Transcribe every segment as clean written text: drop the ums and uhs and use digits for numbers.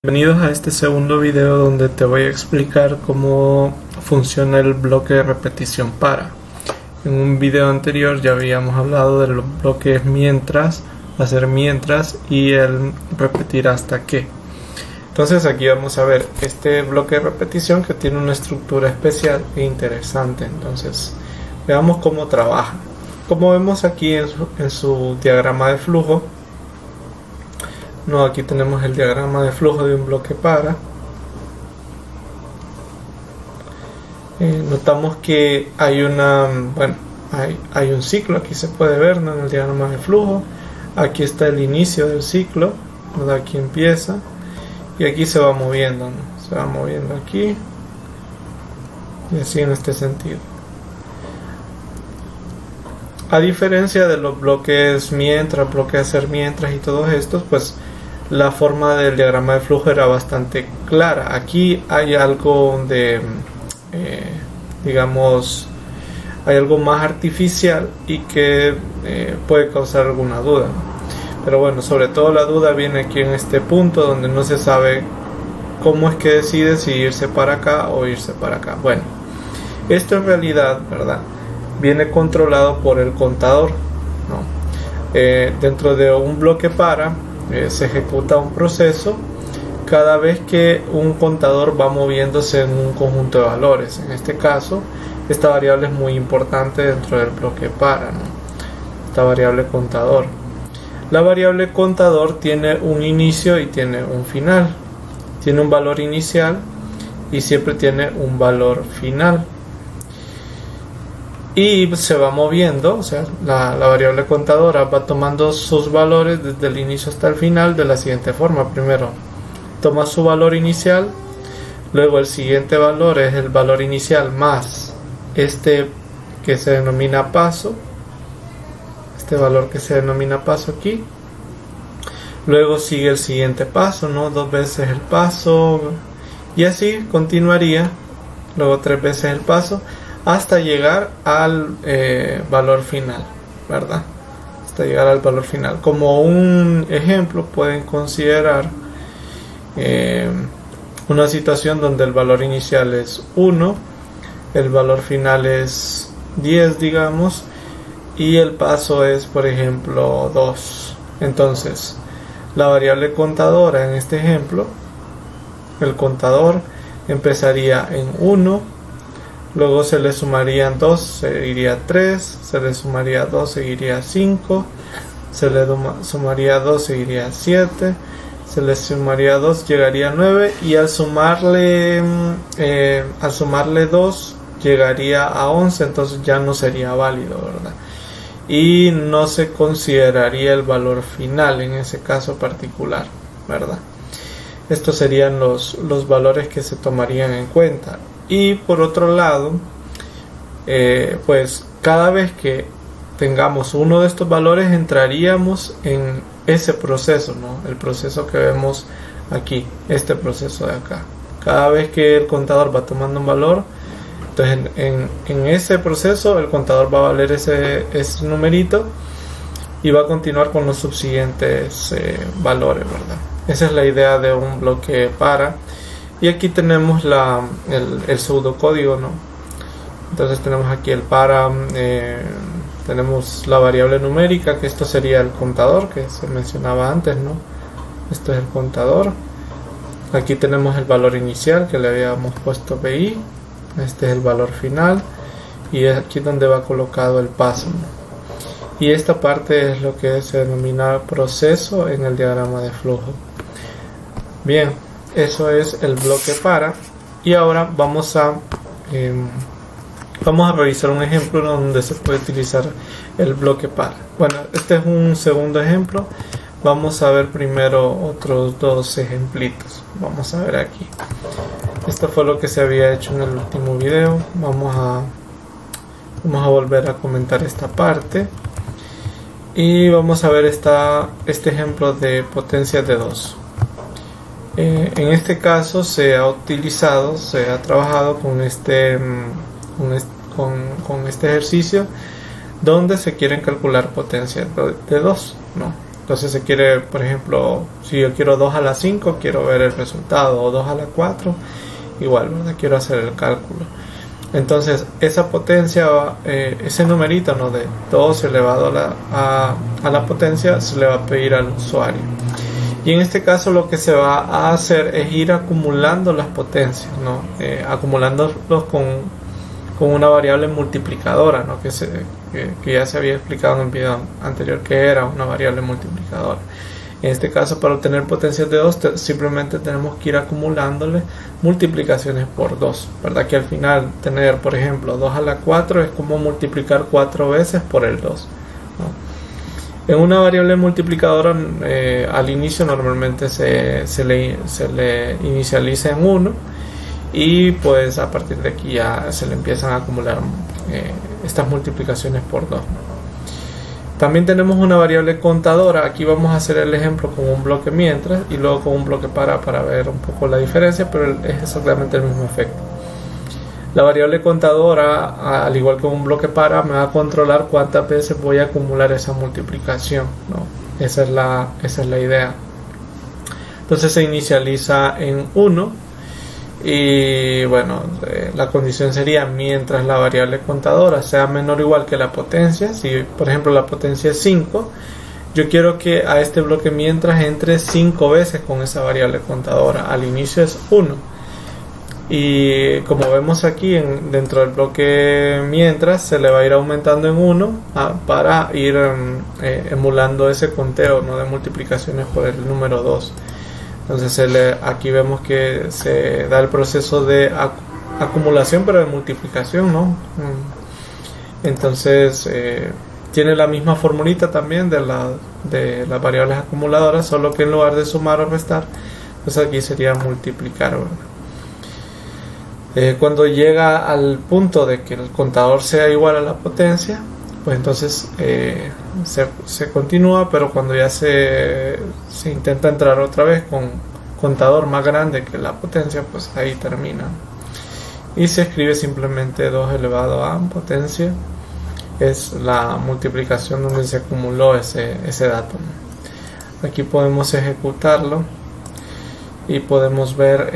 Bienvenidos a este segundo video donde te voy a explicar cómo funciona el bloque de repetición para. En un video anterior ya habíamos hablado de los bloques mientras, hacer mientras y el repetir hasta que. Entonces aquí vamos a ver este bloque de repetición que tiene una estructura especial e interesante. Entonces veamos cómo trabaja. Como vemos aquí en su diagrama de flujo, aquí tenemos el diagrama de flujo de un bloque para. Notamos que hay hay un ciclo, aquí se puede ver, ¿no? En el diagrama de flujo. Aquí está el inicio del ciclo, ¿verdad? Aquí empieza y aquí se va moviendo, ¿no? Se va moviendo aquí y así en este sentido. A diferencia de los bloques mientras, bloque hacer mientras y todos estos, pues la forma del diagrama de flujo era bastante clara. Aquí hay algo de, digamos, hay algo más artificial y que puede causar alguna duda. Pero bueno, sobre todo la duda viene aquí en este punto donde no se sabe cómo es que decide si irse para acá o irse para acá. Bueno, esto en realidad, ¿verdad?, viene controlado por el contador, ¿no? Dentro de un bloque para se ejecuta un proceso cada vez que un contador va moviéndose en un conjunto de valores. En este caso, esta variable es muy importante dentro del bloque para, ¿no? Esta variable contador. La variable contador tiene un inicio y tiene un final. Tiene un valor inicial y siempre tiene un valor final. Y se va moviendo, o sea, la variable contadora va tomando sus valores desde el inicio hasta el final de la siguiente forma. Primero toma su valor inicial, luego el siguiente valor es el valor inicial más este que se denomina paso, este valor que se denomina paso aquí. Luego sigue el siguiente paso, ¿no? 2 veces el paso y así continuaría, luego 3 veces el paso, hasta llegar al valor final, ¿verdad? Hasta llegar al valor final. Como un ejemplo pueden considerar una situación donde el valor inicial es 1, el valor final es 10, digamos, y el paso es, por ejemplo, 2. Entonces, la variable contadora en este ejemplo, el contador empezaría en 1, luego se le sumarían 2, seguiría 3, se le sumaría 2, seguiría 5, se le sumaría 2, seguiría 7, se le sumaría 2, llegaría a 9 y al sumarle 2 llegaría a 11, entonces ya no sería válido, ¿verdad? Y no se consideraría el valor final en ese caso particular, ¿verdad? Estos serían los valores que se tomarían en cuenta. Y por otro lado, pues cada vez que tengamos uno de estos valores entraríamos en ese proceso, ¿no? El proceso que vemos aquí, este proceso de acá. Cada vez que el contador va tomando un valor, entonces en ese proceso el contador va a valer ese numerito y va a continuar con los subsiguientes valores, ¿verdad? Esa es la idea de un bloque para. Y aquí tenemos el pseudocódigo, ¿no? Entonces tenemos aquí el para, tenemos la variable numérica, que esto sería el contador que se mencionaba antes, ¿no? Esto es el contador. Aquí tenemos el valor inicial que le habíamos puesto PI. Este es el valor final. Y es aquí donde va colocado el paso, ¿no? Y esta parte es lo que se denomina proceso en el diagrama de flujo. Bien, eso es el bloque para. Y ahora vamos a revisar un ejemplo donde se puede utilizar el bloque para. Bueno, este es un segundo ejemplo. Vamos a ver primero otros 2 ejemplitos. Vamos a ver aquí. Esto fue lo que se había hecho en el último video. Vamos a volver a comentar esta parte. Y vamos a ver este ejemplo de potencia de 2. En este caso se ha trabajado con este ejercicio donde se quieren calcular potencias de 2, ¿no? Entonces se quiere, por ejemplo, si yo quiero 2 a la 5, quiero ver el resultado, o 2 a la 4, igual, ¿verdad? Quiero hacer el cálculo. Entonces esa potencia, ese numerito, ¿no?, de 2 elevado a la potencia, se le va a pedir al usuario. Y en este caso lo que se va a hacer es ir acumulando las potencias, ¿no? Acumulándolos con una variable multiplicadora, ¿no? que ya se había explicado en el video anterior que era una variable multiplicadora. En este caso, para obtener potencias de 2, simplemente tenemos que ir acumulándole multiplicaciones por 2, ¿verdad? Que al final tener, por ejemplo, 2 a la 4 es como multiplicar 4 veces por el 2, ¿no? En una variable multiplicadora, al inicio normalmente se le inicializa en 1, y pues a partir de aquí ya se le empiezan a acumular estas multiplicaciones por 2. También tenemos una variable contadora. Aquí vamos a hacer el ejemplo con un bloque mientras y luego con un bloque para ver un poco la diferencia, pero es exactamente el mismo efecto. La variable contadora, al igual que un bloque para, me va a controlar cuántas veces voy a acumular esa multiplicación, ¿no? Esa es la idea. Entonces se inicializa en 1. Y bueno, la condición sería mientras la variable contadora sea menor o igual que la potencia. Si por ejemplo la potencia es 5, yo quiero que a este bloque mientras entre 5 veces con esa variable contadora. Al inicio es 1, y como vemos aquí dentro del bloque mientras se le va a ir aumentando en 1 para ir emulando ese conteo, ¿no?, de multiplicaciones por el número 2. Entonces aquí vemos que se da el proceso de acumulación, pero de multiplicación, ¿no? Entonces tiene la misma formulita también de las variables acumuladoras, solo que en lugar de sumar o restar, pues aquí sería multiplicar, ¿verdad? Cuando llega al punto de que el contador sea igual a la potencia, pues entonces se continúa, pero cuando ya se intenta entrar otra vez con contador más grande que la potencia, pues ahí termina. Y se escribe simplemente 2 elevado a potencia. Es la multiplicación donde se acumuló ese dato. Aquí podemos ejecutarlo y podemos ver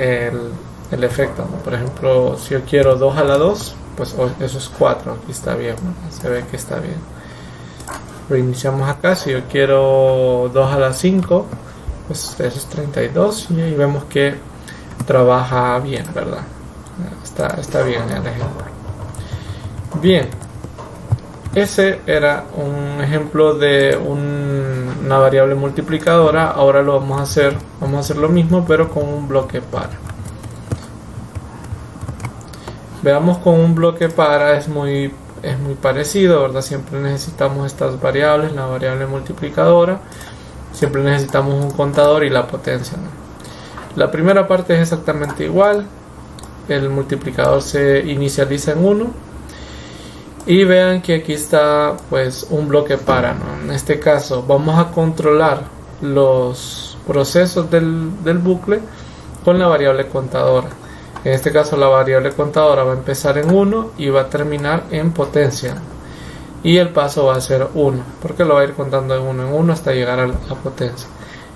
el efecto, ¿no? Por ejemplo, si yo quiero 2 a la 2, pues eso es 4, aquí está bien, ¿no? Se ve que está bien. Reiniciamos acá. Si yo quiero 2 a la 5, pues eso es 32, y ahí vemos que trabaja bien, ¿verdad? Está bien el ejemplo. Bien, ese era un ejemplo de una variable multiplicadora. Ahora vamos a hacer lo mismo, pero con un bloque para. Veamos, con un bloque para es muy parecido, ¿verdad? Siempre necesitamos estas variables, la variable multiplicadora, siempre necesitamos un contador y la potencia, ¿no? La primera parte es exactamente igual. El multiplicador se inicializa en 1, y vean que aquí está pues un bloque para, ¿no? En este caso vamos a controlar los procesos del bucle con la variable contadora. En este caso la variable contadora va a empezar en 1 y va a terminar en potencia, y el paso va a ser 1 porque lo va a ir contando de 1 en 1 hasta llegar a la potencia,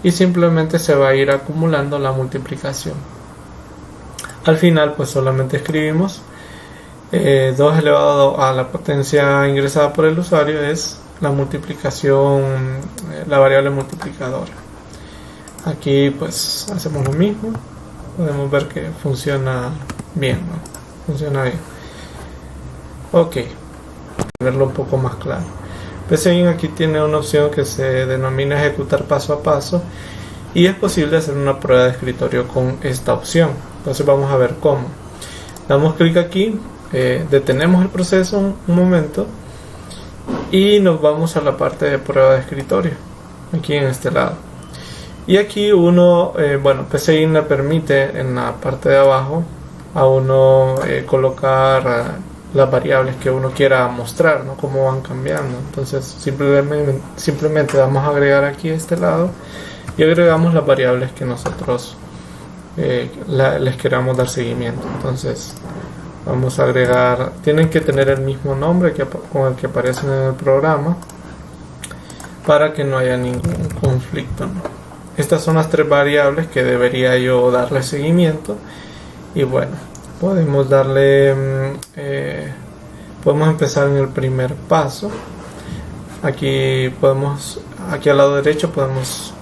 y simplemente se va a ir acumulando la multiplicación. Al final pues solamente escribimos 2 elevado a la potencia ingresada por el usuario es la multiplicación, la variable multiplicadora. Aquí pues hacemos lo mismo. Podemos ver que funciona bien, ¿no? Funciona bien. Ok, verlo un poco más claro. PCIN aquí tiene una opción que se denomina ejecutar paso a paso, y es posible hacer una prueba de escritorio con esta opción. Entonces vamos a ver cómo. Damos clic aquí, detenemos el proceso un momento y nos vamos a la parte de prueba de escritorio, aquí en este lado. Y aquí uno, PCIN le permite en la parte de abajo a uno colocar las variables que uno quiera mostrar, ¿no? Cómo van cambiando. Entonces simplemente vamos a agregar aquí a este lado y agregamos las variables que nosotros les queramos dar seguimiento. Entonces vamos a agregar, tienen que tener el mismo nombre con el que aparecen en el programa. para que no haya ningún conflicto, ¿no? Estas son las tres variables que debería yo darle seguimiento. Y bueno, podemos podemos empezar en el primer paso. Aquí al lado derecho podemos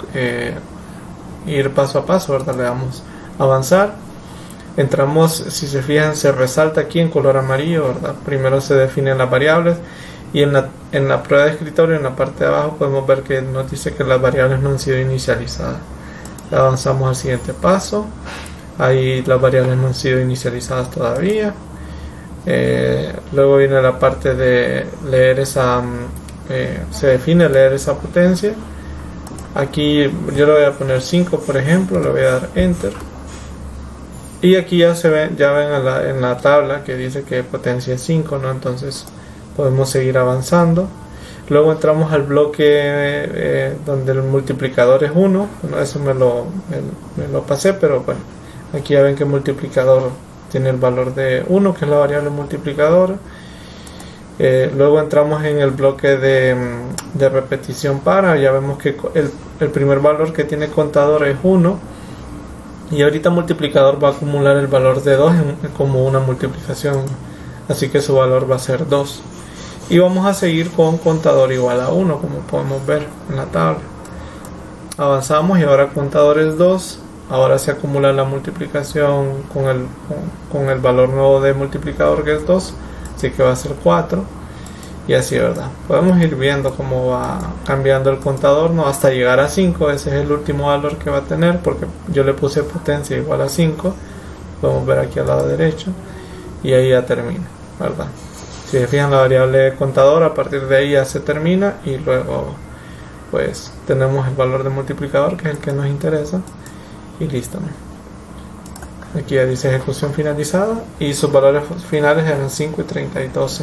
ir paso a paso, ¿verdad? Le damos avanzar. Entramos, si se fijan, se resalta aquí en color amarillo, ¿verdad? Primero se definen las variables y en la prueba de escritorio, en la parte de abajo, podemos ver que nos dice que las variables no han sido inicializadas. Avanzamos al siguiente paso. Ahí las variables no han sido inicializadas todavía. Luego viene la parte de leer se define leer esa potencia. Aquí yo le voy a poner 5, por ejemplo, le voy a dar enter. Y aquí ya ven en la tabla que dice que potencia es 5, ¿no? Entonces podemos seguir avanzando. Luego entramos al bloque donde el multiplicador es 1. Bueno, eso me lo pasé, pero bueno, aquí ya ven que el multiplicador tiene el valor de 1, que es la variable multiplicadora. Luego entramos en el bloque de repetición para. Ya vemos que el primer valor que tiene contador es 1. Y ahorita multiplicador va a acumular el valor de 2 como una multiplicación. Así que su valor va a ser 2. Y vamos a seguir con contador igual a 1, como podemos ver en la tabla. Avanzamos y ahora contador es 2. Ahora se acumula la multiplicación con el valor nuevo de multiplicador, que es 2. Así que va a ser 4. Y así, ¿verdad? Podemos ir viendo cómo va cambiando el contador, ¿no? Hasta llegar a 5. Ese es el último valor que va a tener, porque yo le puse potencia igual a 5. Podemos ver aquí al lado derecho. Y ahí ya termina, ¿verdad? Si se fijan, la variable contador a partir de ahí ya se termina. Y luego pues tenemos el valor de multiplicador, que es el que nos interesa. Y listo, ¿no? Aquí ya dice ejecución finalizada y sus valores finales eran 5 y 32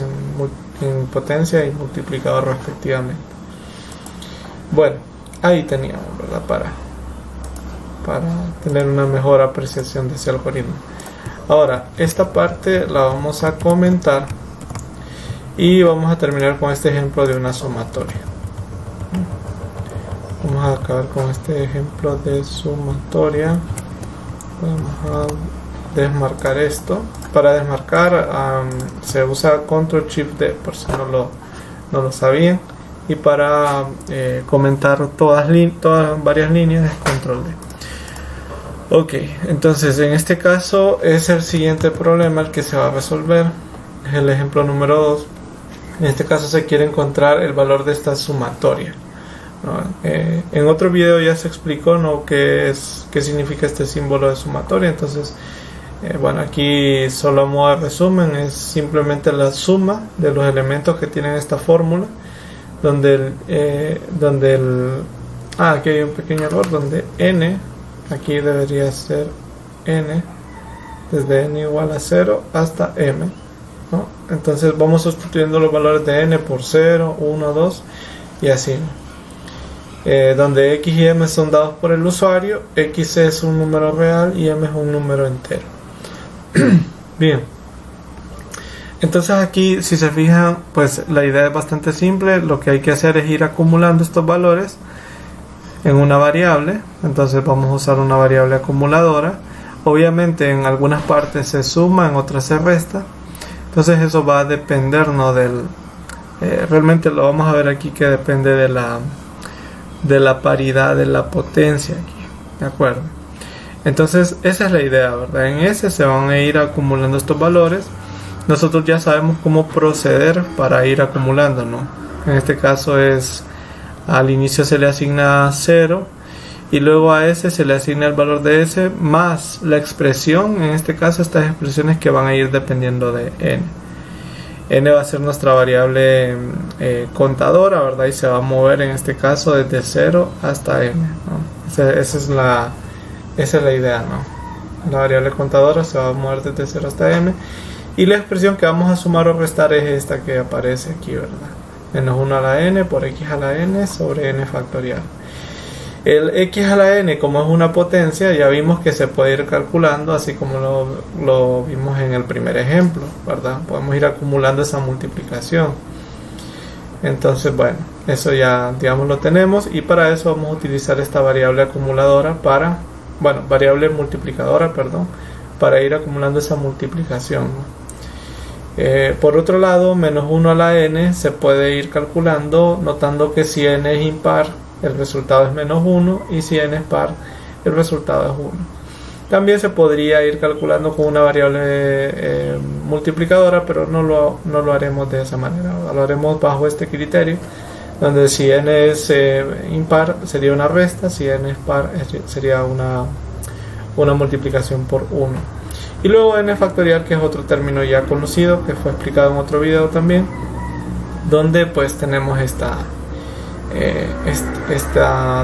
en potencia y multiplicador respectivamente. Bueno, ahí teníamos, ¿verdad? Para tener una mejor apreciación de ese algoritmo. Ahora, esta parte la vamos a comentar y vamos a terminar con este ejemplo de una sumatoria. Vamos a acabar con este ejemplo de sumatoria. Vamos a desmarcar esto. Para desmarcar se usa Ctrl Shift D, por si no lo sabían. Y para comentar todas varias líneas es Ctrl D. Ok, entonces en este caso es el siguiente problema el que se va a resolver. Es el ejemplo número 2. En este caso se quiere encontrar el valor de esta sumatoria. En otro video ya se explicó, ¿no?, qué significa este símbolo de sumatoria. Entonces bueno, aquí solo a modo de resumen es simplemente la suma de los elementos que tienen esta fórmula, donde aquí hay un pequeño error, donde n aquí debería ser n desde n igual a 0 hasta m, ¿no? Entonces vamos sustituyendo los valores de n por 0, 1, 2 y así, ¿no? Donde x y m son dados por el usuario, x es un número real y m es un número entero. Bien, entonces aquí, si se fijan, pues la idea es bastante simple. Lo que hay que hacer es ir acumulando estos valores en una variable. Entonces vamos a usar una variable acumuladora. Obviamente en algunas partes se suma, en otras se resta. Entonces eso va a depender, ¿no?, realmente lo vamos a ver aquí, que depende de la paridad de la potencia aquí, ¿de acuerdo? Entonces esa es la idea, ¿verdad? En ese se van a ir acumulando estos valores. Nosotros ya sabemos cómo proceder para ir acumulando, ¿no? En este caso es, al inicio se le asigna 0 y luego a ese se le asigna el valor de ese más la expresión, en este caso estas expresiones que van a ir dependiendo de n. N va a ser nuestra variable contadora, ¿verdad? Y se va a mover en este caso desde 0 hasta m, ¿no? Esa es la idea, ¿no? La variable contadora se va a mover desde 0 hasta m. Y la expresión que vamos a sumar o restar es esta que aparece aquí, ¿verdad? Menos 1 a la n por x a la n sobre n factorial. El x a la n, como es una potencia, ya vimos que se puede ir calculando, así como lo vimos en el primer ejemplo, ¿verdad? Podemos ir acumulando esa multiplicación. Entonces, bueno, eso ya, digamos, lo tenemos, y para eso vamos a utilizar esta variable acumuladora variable multiplicadora, perdón, para ir acumulando esa multiplicación, ¿no? Por otro lado, menos 1 a la n se puede ir calculando notando que si n es impar, el resultado es menos 1, y si n es par, el resultado es 1. También se podría ir calculando con una variable multiplicadora, pero no lo haremos de esa manera. Lo haremos bajo este criterio, donde si n es impar sería una resta, si n es par sería una multiplicación por 1. Y luego n factorial, que es otro término ya conocido, que fue explicado en otro video también, donde pues tenemos esta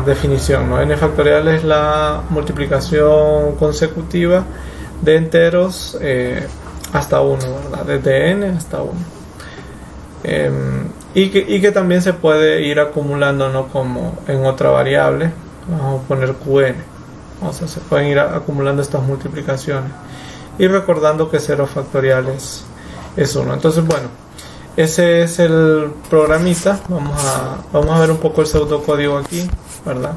definición, ¿no? N factorial es la multiplicación consecutiva de enteros hasta 1, ¿verdad? Desde n hasta 1. Y que también se puede ir acumulando, ¿no? Como en otra variable, vamos a poner qn, o sea, se pueden ir acumulando estas multiplicaciones, y recordando que 0 factorial es 1. Entonces, bueno, ese es el programita. Vamos a ver un poco el pseudocódigo aquí, ¿verdad?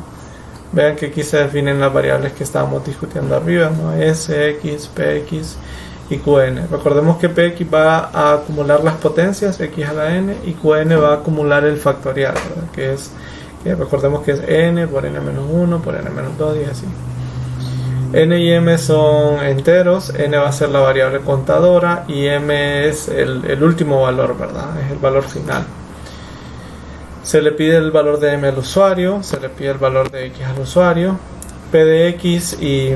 Vean que aquí se definen las variables que estábamos discutiendo arriba, ¿no? S, X, PX y Qn. Recordemos que Px va a acumular las potencias, X a la n, y Qn va a acumular el factorial, ¿verdad? Recordemos que es n por n menos 1 por n menos 2 y así. N y m son enteros, n va a ser la variable contadora y m es el último valor, ¿verdad? Es el valor final. Se le pide el valor de m al usuario, se le pide el valor de x al usuario. P de x y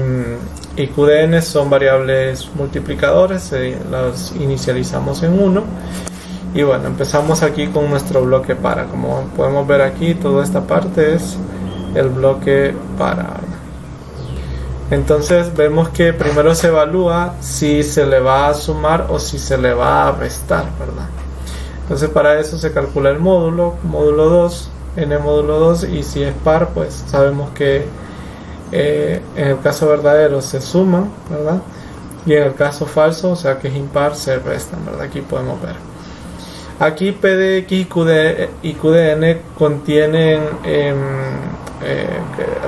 q de n son variables multiplicadores, las inicializamos en 1. Y bueno, empezamos aquí con nuestro bloque para. Como podemos ver aquí, toda esta parte es el bloque para, ¿verdad? Entonces vemos que primero se evalúa si se le va a sumar o si se le va a restar, ¿verdad? Entonces para eso se calcula el módulo 2, n módulo 2, y si es par, pues sabemos que en el caso verdadero se suman, ¿verdad? Y en el caso falso, o sea que es impar, se restan, ¿verdad? Aquí podemos ver. Aquí P de X y Q de N contienen,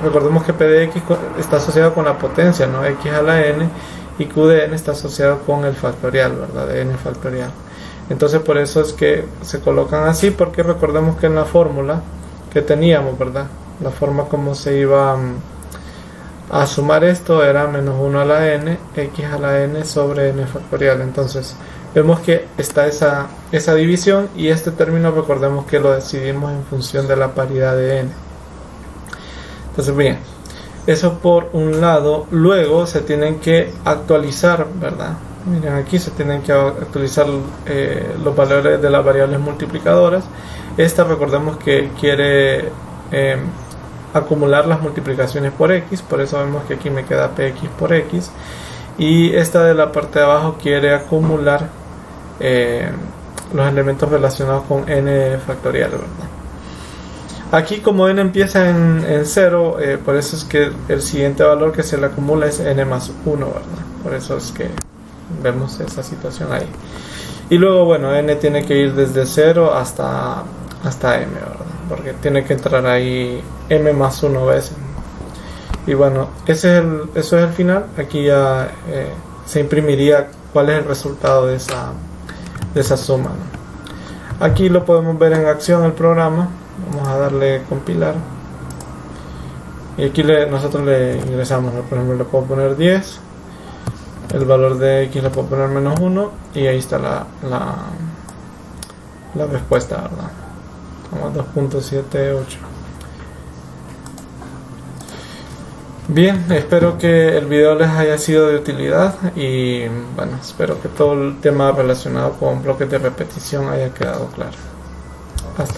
recordemos que P de X está asociado con la potencia, ¿no? X a la N, y Q de N está asociado con el factorial, ¿verdad? De N factorial. Entonces por eso es que se colocan así, porque recordemos que en la fórmula que teníamos, ¿verdad? La forma como se iba a sumar esto era menos 1 a la N, X a la N sobre N factorial. Entonces vemos que está esa división, y este término recordemos que lo decidimos en función de la paridad de n. Entonces bien, eso por un lado. Luego se tienen que actualizar, ¿verdad? Miren, aquí se tienen que actualizar los valores de las variables multiplicadoras. Esta, recordemos que quiere acumular las multiplicaciones por x, por eso vemos que aquí me queda px por x. Y esta de la parte de abajo quiere acumular los elementos relacionados con n factorial, ¿verdad? Aquí, como n empieza en 0, por eso es que el siguiente valor que se le acumula es n más 1, ¿verdad? Por eso es que vemos esa situación ahí. Y luego, bueno, n tiene que ir desde 0 hasta m, ¿verdad? Porque tiene que entrar ahí m más 1 veces. Y bueno, eso es el final. Aquí ya se imprimiría cuál es el resultado de esa suma, ¿no? Aquí lo podemos ver en acción el programa. Vamos a darle compilar. Y aquí nosotros le ingresamos, ¿no? Por ejemplo, le puedo poner 10. El valor de x le puedo poner menos 1. Y ahí está la respuesta, ¿verdad? Vamos, 2.78. Bien, espero que el video les haya sido de utilidad, y bueno, espero que todo el tema relacionado con bloques de repetición haya quedado claro.